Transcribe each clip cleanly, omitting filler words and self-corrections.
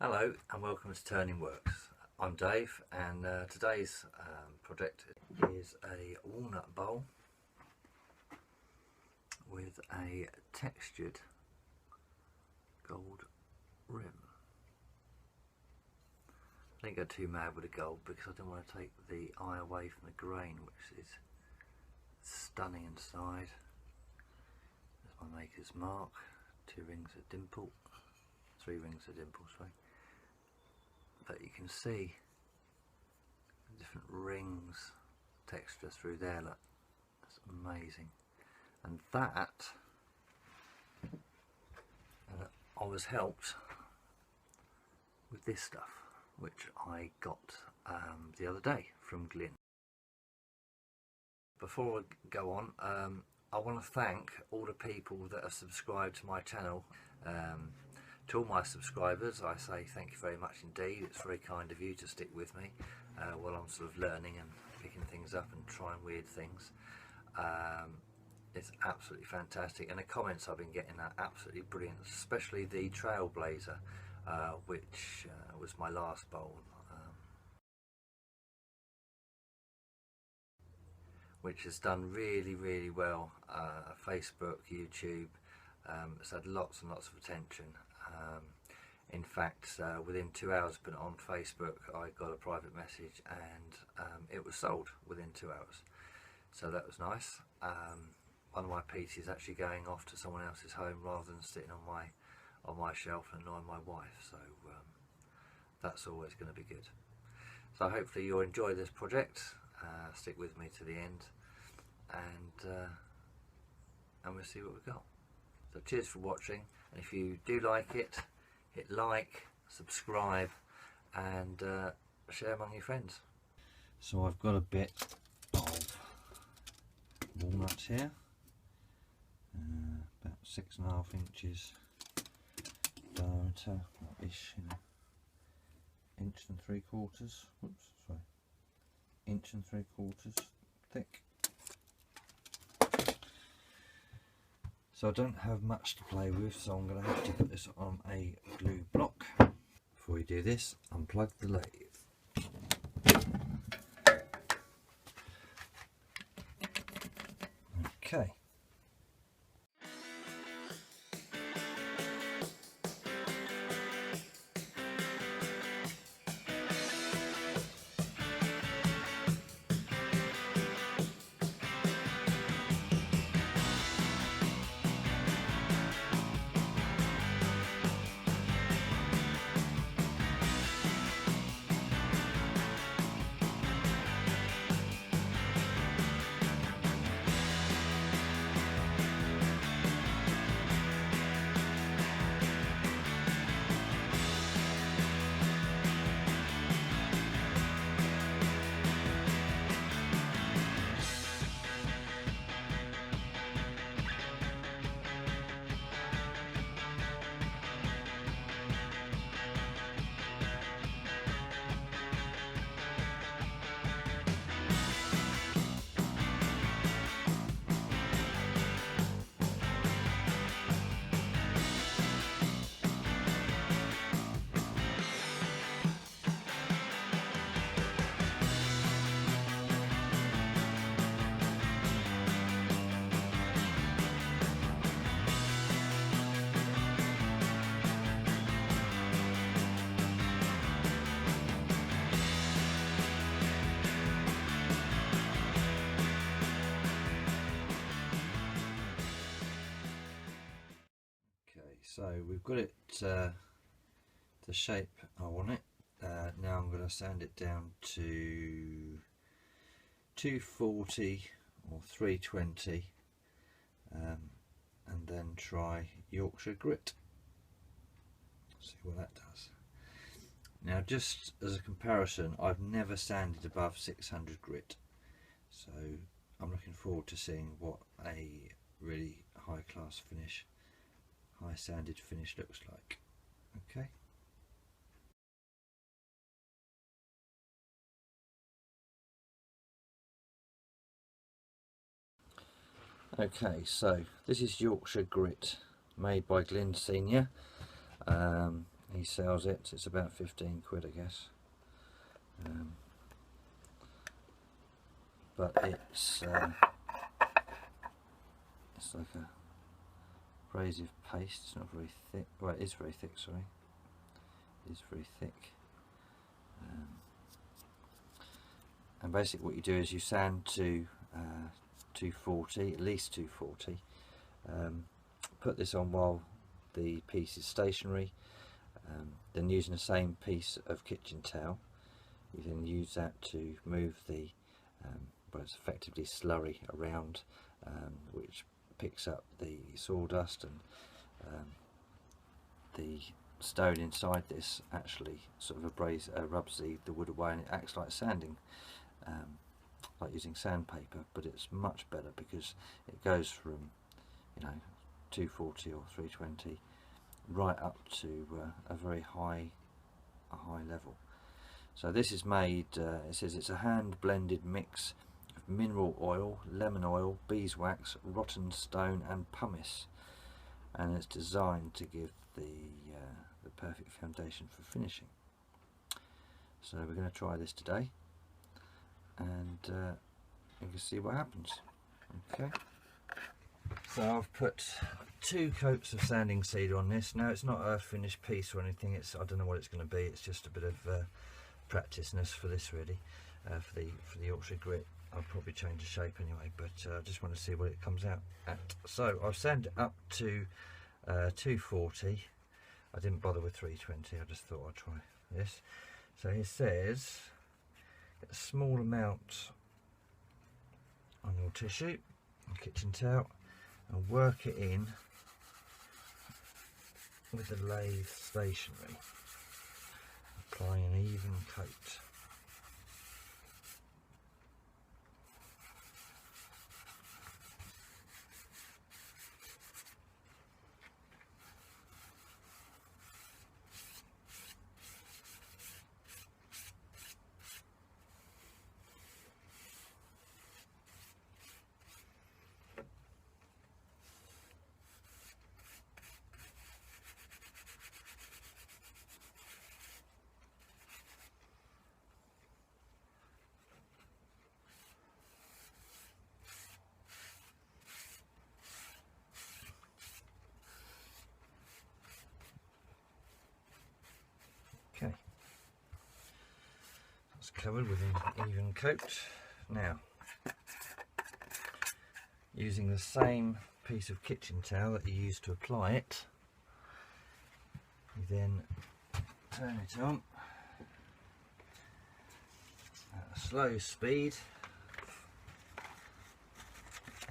Hello and welcome to Turning Works. I'm Dave, and today's project is a walnut bowl with a textured gold rim. I didn't go too mad with the gold because I didn't want to take the eye away from the grain, which is stunning inside. There's my maker's mark, 2 rings of dimple, 3 rings of dimple, sorry. But you can see the different rings texture through there. Look, that's amazing. And that I was helped with this stuff, which I got the other day from Glyn. Before I go on, I want to thank all the people that have subscribed to my channel. To all my subscribers, I say thank you very much indeed. It's very kind of you to stick with me while I'm sort of learning and picking things up and trying weird things. It's absolutely fantastic, and the comments I've been getting are absolutely brilliant, especially the Trailblazer, which was my last bowl, which has done really well. Facebook, YouTube, it's had lots and lots of attention. In fact, within 2 hours of putting it on Facebook, I got a private message and it was sold within 2 hours. So that was nice. One of my pieces actually going off to someone else's home rather than sitting on my shelf and annoying my wife. So that's always going to be good. So hopefully you'll enjoy this project. Stick with me to the end, and we'll see what we've got. So cheers for watching, and if you do like it, hit like, subscribe, and share among your friends. So I've got a bit of walnut here, about 6.5 inches diameter, ish, inch and 3/4. Whoops, sorry, inch and 3/4 thick. So I don't have much to play with, so I'm going to have to put this on a glue block. Before we do this, unplug the lathe. Okay. So we've got it the shape I want it. Now I'm going to sand it down to 240 or 320, and then try Yorkshire Grit. See what that does. Now, just as a comparison, I've never sanded above 600 grit, so I'm looking forward to seeing what a really high class finish, high sanded finish looks like. Okay. Okay, so this is Yorkshire Grit, made by Glyn Senior. he sells it. It's about 15 quid, I guess. But it's like a abrasive paste. It's not very thick. Well, it is very thick, sorry. It is very thick. And basically what you do is you sand to 240, at least 240. Put this on while the piece is stationary. Then using the same piece of kitchen towel, you then use that to move the well, it's effectively slurry around, which picks up the sawdust, and the stone inside this actually sort of rubs the wood away, and it acts like sanding, like using sandpaper, but it's much better because it goes from 240 or 320 right up to a very high level. So this is made, it says it's a hand blended mix of mineral oil, lemon oil, beeswax, rotten stone and pumice, and it's designed to give the perfect foundation for finishing. So we're going to try this today, and you can see what happens. Okay, so I've put 2 coats of sanding seed on this. Now it's not a finished piece or anything, I don't know what it's going to be, it's just a bit of practiceness for this really, for the Yorkshire Grit. I'll probably change the shape anyway, but I just want to see what it comes out at. So I've sanded it up to 240. I didn't bother with 320, I just thought I'd try this. So it says get a small amount on your tissue and kitchen towel and work it in with the lathe stationary, applying an even coat. Okay, that's covered with an even coat. Now, using the same piece of kitchen towel that you used to apply it, you then turn it on at a slow speed.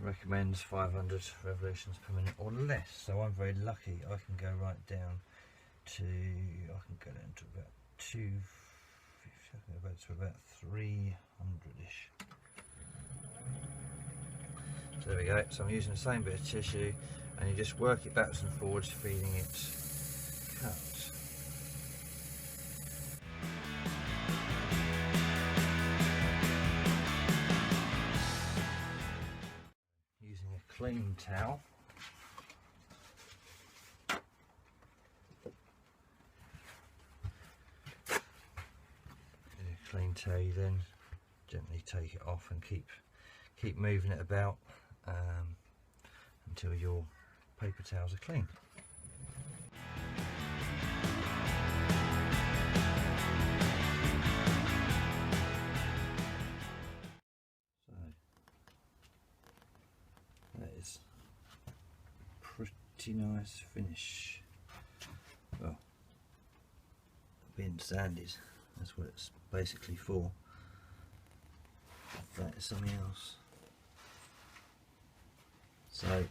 Recommends 500 revolutions per minute or less, so I'm very lucky. I can go right down to, I can go down to about 250, to about 300ish. So there we go. So I'm using the same bit of tissue, and you just work it backwards and forwards, feeding it cut. Using a clean towel, you then gently take it off and keep moving it about until your paper towels are clean. So that is a pretty nice finish. Well, being sanded, that's what it's basically for. That is something else. So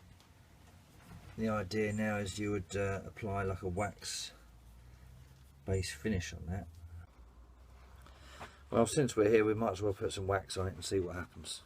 the idea now is you would apply like a wax base finish on that. Well, since we're here, we might as well put some wax on it and see what happens.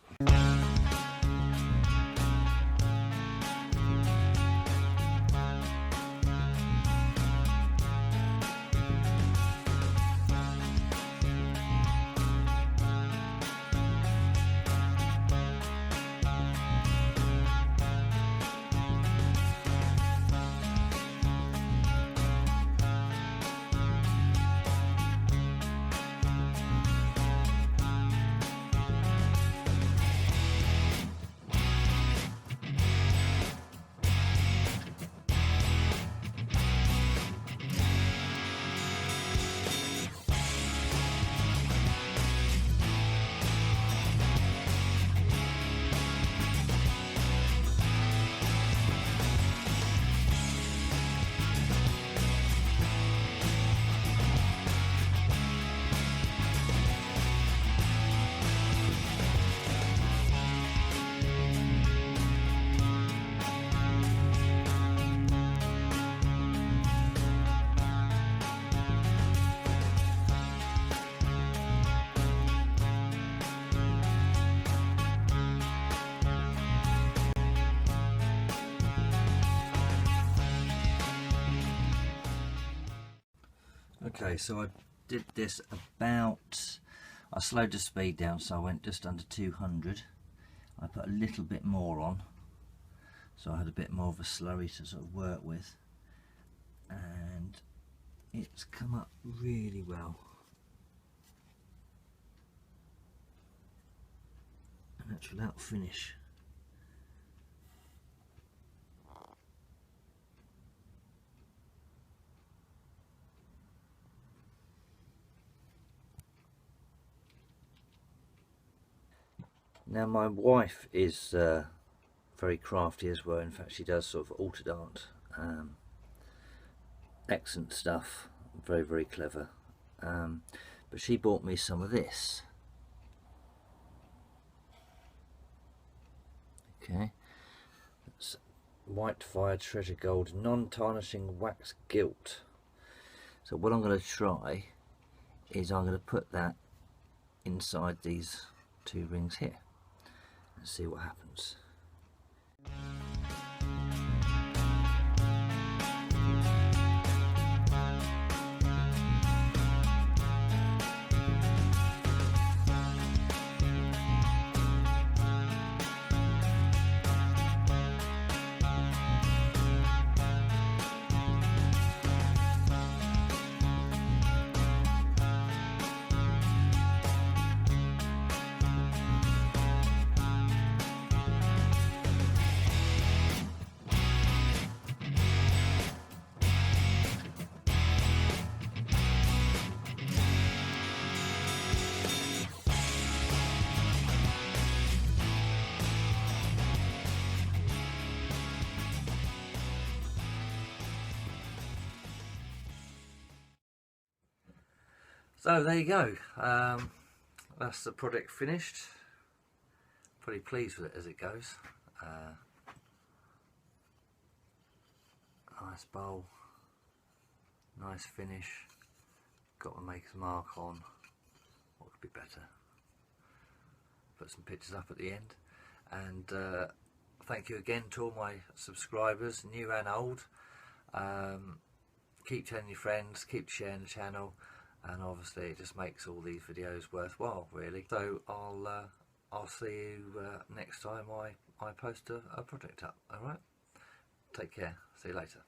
Okay, so I did this about, I slowed the speed down, so I went just under 200. I put a little bit more on, so I had a bit more of a slurry to sort of work with, and it's come up really well. And that's without finish. Now my wife is very crafty as well. In fact, she does sort of altered art, excellent stuff, very, very clever. But she bought me some of this. Okay, it's white fire treasure gold non-tarnishing wax gilt. So what I'm going to try is I'm going to put that inside these two rings here and see what happens. So there you go, that's the project finished. Pretty pleased with it as it goes. Nice bowl, nice finish, got the maker's mark on. What could be better? Put some pictures up at the end, and thank you again to all my subscribers, new and old. Keep telling your friends, keep sharing the channel, and obviously it just makes all these videos worthwhile, really. So I'll see you next time I post a project up. Alright, take care, see you later.